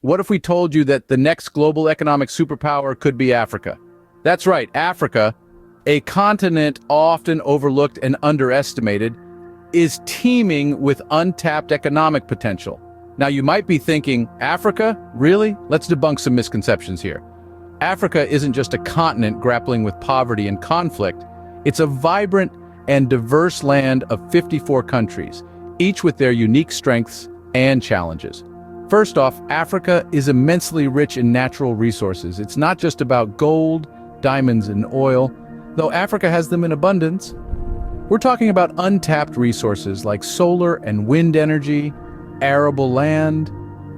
What if we told you that the next global economic superpower could be Africa? That's right, Africa, a continent often overlooked and underestimated, is teeming with untapped economic potential. Now you might be thinking, Africa? Really? Let's debunk some misconceptions here. Africa isn't just a continent grappling with poverty and conflict. It's a vibrant and diverse land of 54 countries, each with their unique strengths and challenges. First off, Africa is immensely rich in natural resources. It's not just about gold, diamonds, and oil, though Africa has them in abundance. We're talking about untapped resources like solar and wind energy, arable land,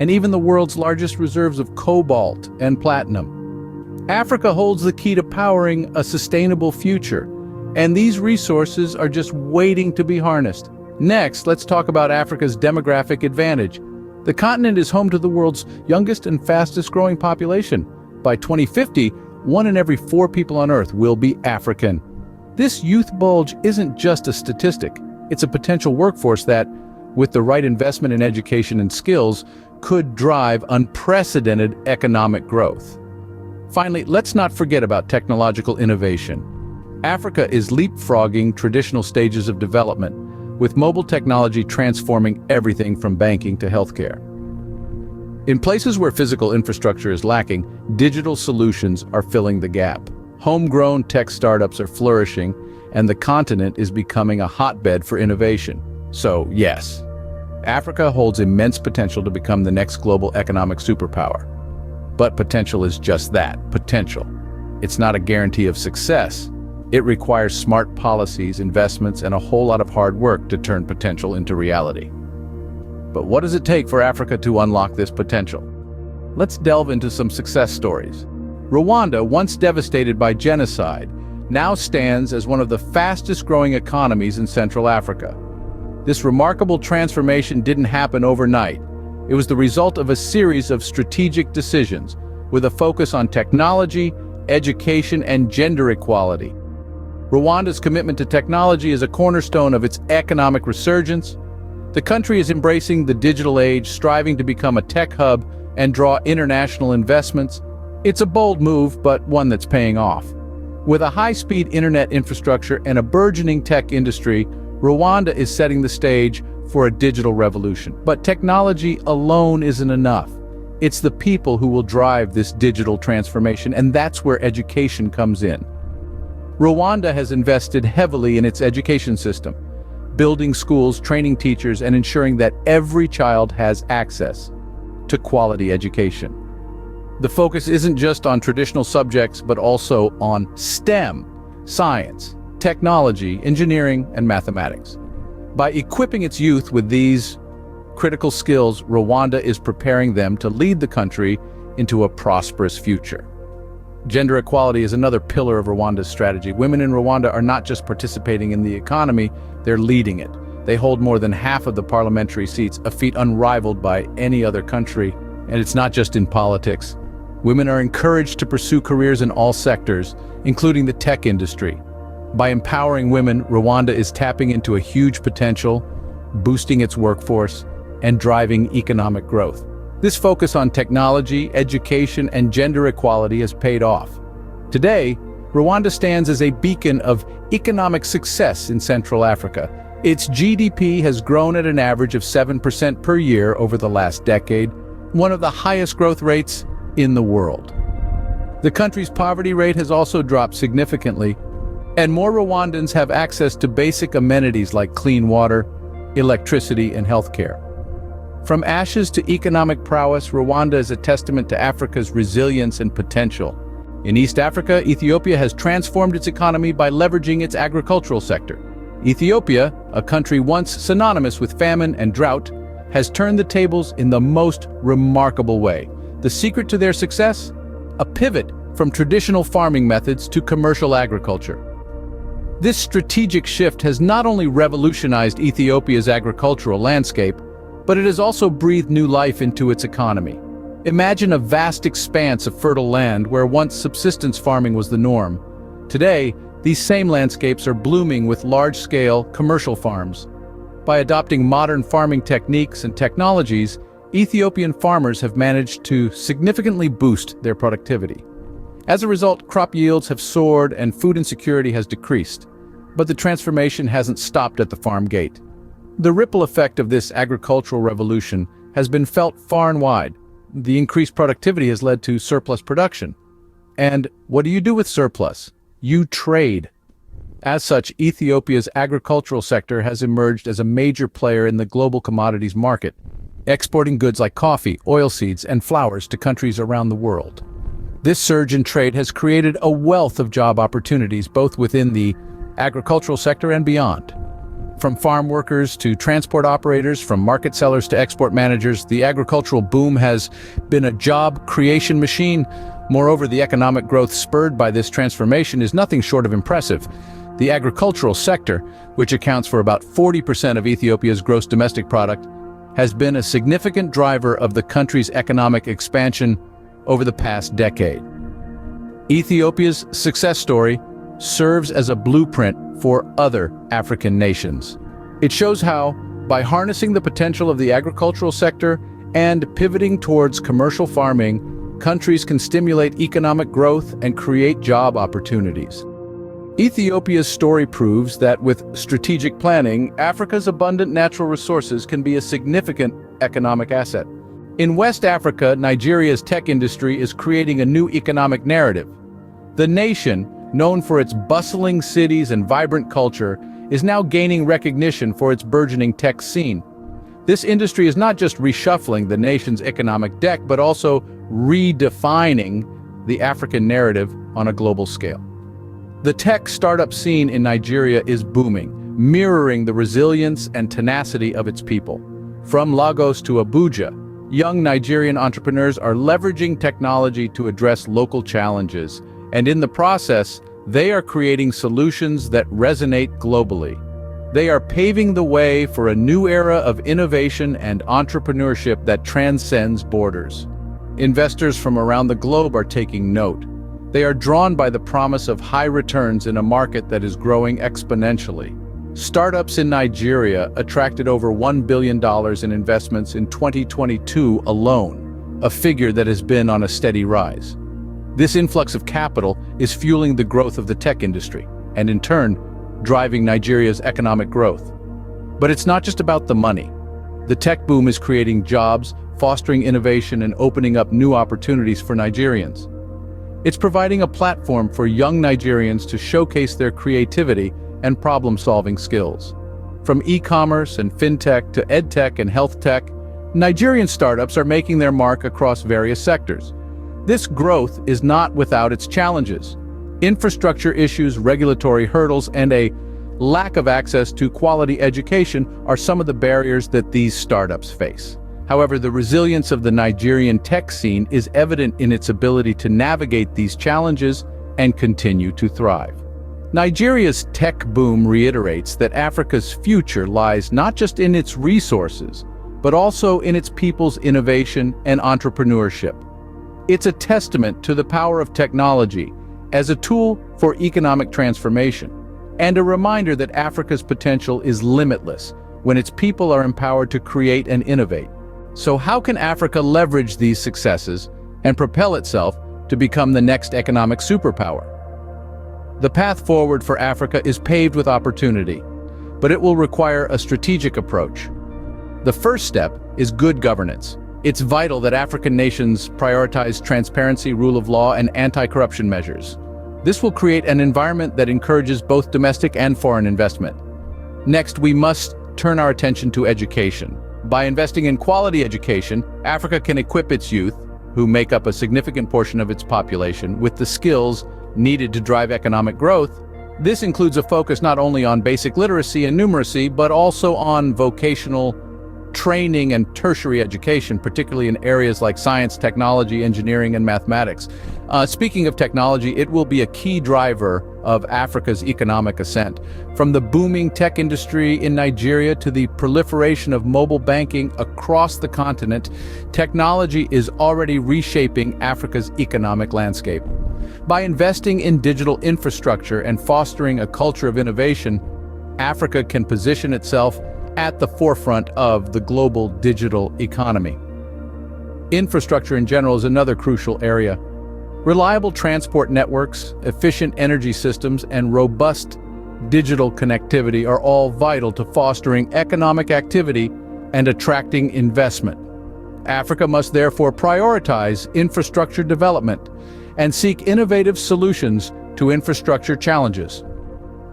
and even the world's largest reserves of cobalt and platinum. Africa holds the key to powering a sustainable future, and these resources are just waiting to be harnessed. Next, let's talk about Africa's demographic advantage. The continent is home to the world's youngest and fastest growing population. By 2050, 1 in every 4 people on Earth will be African. This youth bulge isn't just a statistic. It's a potential workforce that, with the right investment in education and skills, could drive unprecedented economic growth. Finally, let's not forget about technological innovation. Africa is leapfrogging traditional stages of development, with mobile technology transforming everything from banking to healthcare. In places where physical infrastructure is lacking, digital solutions are filling the gap. Homegrown tech startups are flourishing, and the continent is becoming a hotbed for innovation. So, yes, Africa holds immense potential to become the next global economic superpower. But potential is just that, potential. It's not a guarantee of success. It requires smart policies, investments, and a whole lot of hard work to turn potential into reality. But what does it take for Africa to unlock this potential? Let's delve into some success stories. Rwanda, once devastated by genocide, now stands as one of the fastest-growing economies in Central Africa. This remarkable transformation didn't happen overnight. It was the result of a series of strategic decisions, with a focus on technology, education, and gender equality. Rwanda's commitment to technology is a cornerstone of its economic resurgence. The country is embracing the digital age, striving to become a tech hub and draw international investments. It's a bold move, but one that's paying off. With a high-speed internet infrastructure and a burgeoning tech industry, Rwanda is setting the stage for a digital revolution. But technology alone isn't enough. It's the people who will drive this digital transformation, and that's where education comes in. Rwanda has invested heavily in its education system, building schools, training teachers, and ensuring that every child has access to quality education. The focus isn't just on traditional subjects, but also on STEM, science, technology, engineering, and mathematics. By equipping its youth with these critical skills, Rwanda is preparing them to lead the country into a prosperous future. Gender equality is another pillar of Rwanda's strategy. Women in Rwanda are not just participating in the economy, they're leading it. They hold more than half of the parliamentary seats, a feat unrivaled by any other country. And it's not just in politics. Women are encouraged to pursue careers in all sectors, including the tech industry. By empowering women, Rwanda is tapping into a huge potential, boosting its workforce, and driving economic growth. This focus on technology, education, and gender equality has paid off. Today, Rwanda stands as a beacon of economic success in Central Africa. Its GDP has grown at an average of 7% per year over the last decade, one of the highest growth rates in the world. The country's poverty rate has also dropped significantly, and more Rwandans have access to basic amenities like clean water, electricity, and healthcare. From ashes to economic prowess, Rwanda is a testament to Africa's resilience and potential. In East Africa, Ethiopia has transformed its economy by leveraging its agricultural sector. Ethiopia, a country once synonymous with famine and drought, has turned the tables in the most remarkable way. The secret to their success? A pivot from traditional farming methods to commercial agriculture. This strategic shift has not only revolutionized Ethiopia's agricultural landscape, but it has also breathed new life into its economy. Imagine a vast expanse of fertile land where once subsistence farming was the norm. Today, these same landscapes are blooming with large-scale commercial farms. By adopting modern farming techniques and technologies, Ethiopian farmers have managed to significantly boost their productivity. As a result, crop yields have soared and food insecurity has decreased. But the transformation hasn't stopped at the farm gate. The ripple effect of this agricultural revolution has been felt far and wide. The increased productivity has led to surplus production. And what do you do with surplus? You trade. As such, Ethiopia's agricultural sector has emerged as a major player in the global commodities market, exporting goods like coffee, oilseeds, and flowers to countries around the world. This surge in trade has created a wealth of job opportunities both within the agricultural sector and beyond. From farm workers to transport operators, from market sellers to export managers, the agricultural boom has been a job creation machine. Moreover, the economic growth spurred by this transformation is nothing short of impressive. The agricultural sector, which accounts for about 40% of Ethiopia's gross domestic product, has been a significant driver of the country's economic expansion over the past decade. Ethiopia's success story serves as a blueprint for other African nations. It shows how, by harnessing the potential of the agricultural sector and pivoting towards commercial farming, countries can stimulate economic growth and create job opportunities. Ethiopia's story proves that with strategic planning, Africa's abundant natural resources can be a significant economic asset. In West Africa, Nigeria's tech industry is creating a new economic narrative. The nation, known for its bustling cities and vibrant culture, is now gaining recognition for its burgeoning tech scene. This industry is not just reshuffling the nation's economic deck, but also redefining the African narrative on a global scale. The tech startup scene in Nigeria is booming, mirroring the resilience and tenacity of its people. From Lagos to Abuja, young Nigerian entrepreneurs are leveraging technology to address local challenges, and in the process, they are creating solutions that resonate globally. They are paving the way for a new era of innovation and entrepreneurship that transcends borders. Investors from around the globe are taking note. They are drawn by the promise of high returns in a market that is growing exponentially. Startups in Nigeria attracted over $1 billion in investments in 2022 alone, a figure that has been on a steady rise. This influx of capital is fueling the growth of the tech industry, and in turn, driving Nigeria's economic growth. But it's not just about the money. The tech boom is creating jobs, fostering innovation, and opening up new opportunities for Nigerians. It's providing a platform for young Nigerians to showcase their creativity and problem-solving skills. From e-commerce and fintech to edtech and health tech, Nigerian startups are making their mark across various sectors. This growth is not without its challenges. Infrastructure issues, regulatory hurdles, and a lack of access to quality education are some of the barriers that these startups face. However, the resilience of the Nigerian tech scene is evident in its ability to navigate these challenges and continue to thrive. Nigeria's tech boom reiterates that Africa's future lies not just in its resources, but also in its people's innovation and entrepreneurship. It's a testament to the power of technology as a tool for economic transformation, and a reminder that Africa's potential is limitless when its people are empowered to create and innovate. So how can Africa leverage these successes and propel itself to become the next economic superpower? The path forward for Africa is paved with opportunity, but it will require a strategic approach. The first step is good governance. It's vital that African nations prioritize transparency, rule of law, and anti-corruption measures. This will create an environment that encourages both domestic and foreign investment. Next, we must turn our attention to education. By investing in quality education, Africa can equip its youth, who make up a significant portion of its population, with the skills needed to drive economic growth. This includes a focus not only on basic literacy and numeracy, but also on vocational training and tertiary education, particularly in areas like science, technology, engineering, and mathematics. Speaking of technology, it will be a key driver of Africa's economic ascent. From the booming tech industry in Nigeria to the proliferation of mobile banking across the continent, technology is already reshaping Africa's economic landscape. By investing in digital infrastructure and fostering a culture of innovation, Africa can position itself at the forefront of the global digital economy. Infrastructure in general is another crucial area. Reliable transport networks, efficient energy systems, and robust digital connectivity are all vital to fostering economic activity and attracting investment. Africa must therefore prioritize infrastructure development and seek innovative solutions to infrastructure challenges.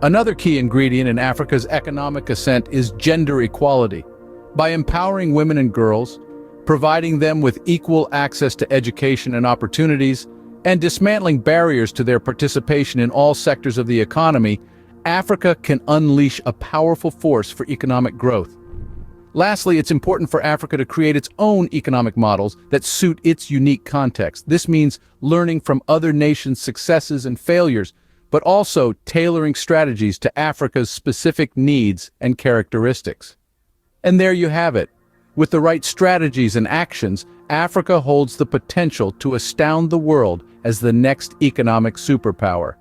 Another key ingredient in Africa's economic ascent is gender equality. By empowering women and girls, providing them with equal access to education and opportunities, and dismantling barriers to their participation in all sectors of the economy, Africa can unleash a powerful force for economic growth. Lastly, it's important for Africa to create its own economic models that suit its unique context. This means learning from other nations' successes and failures, but also tailoring strategies to Africa's specific needs and characteristics. And there you have it. With the right strategies and actions, Africa holds the potential to astound the world as the next economic superpower.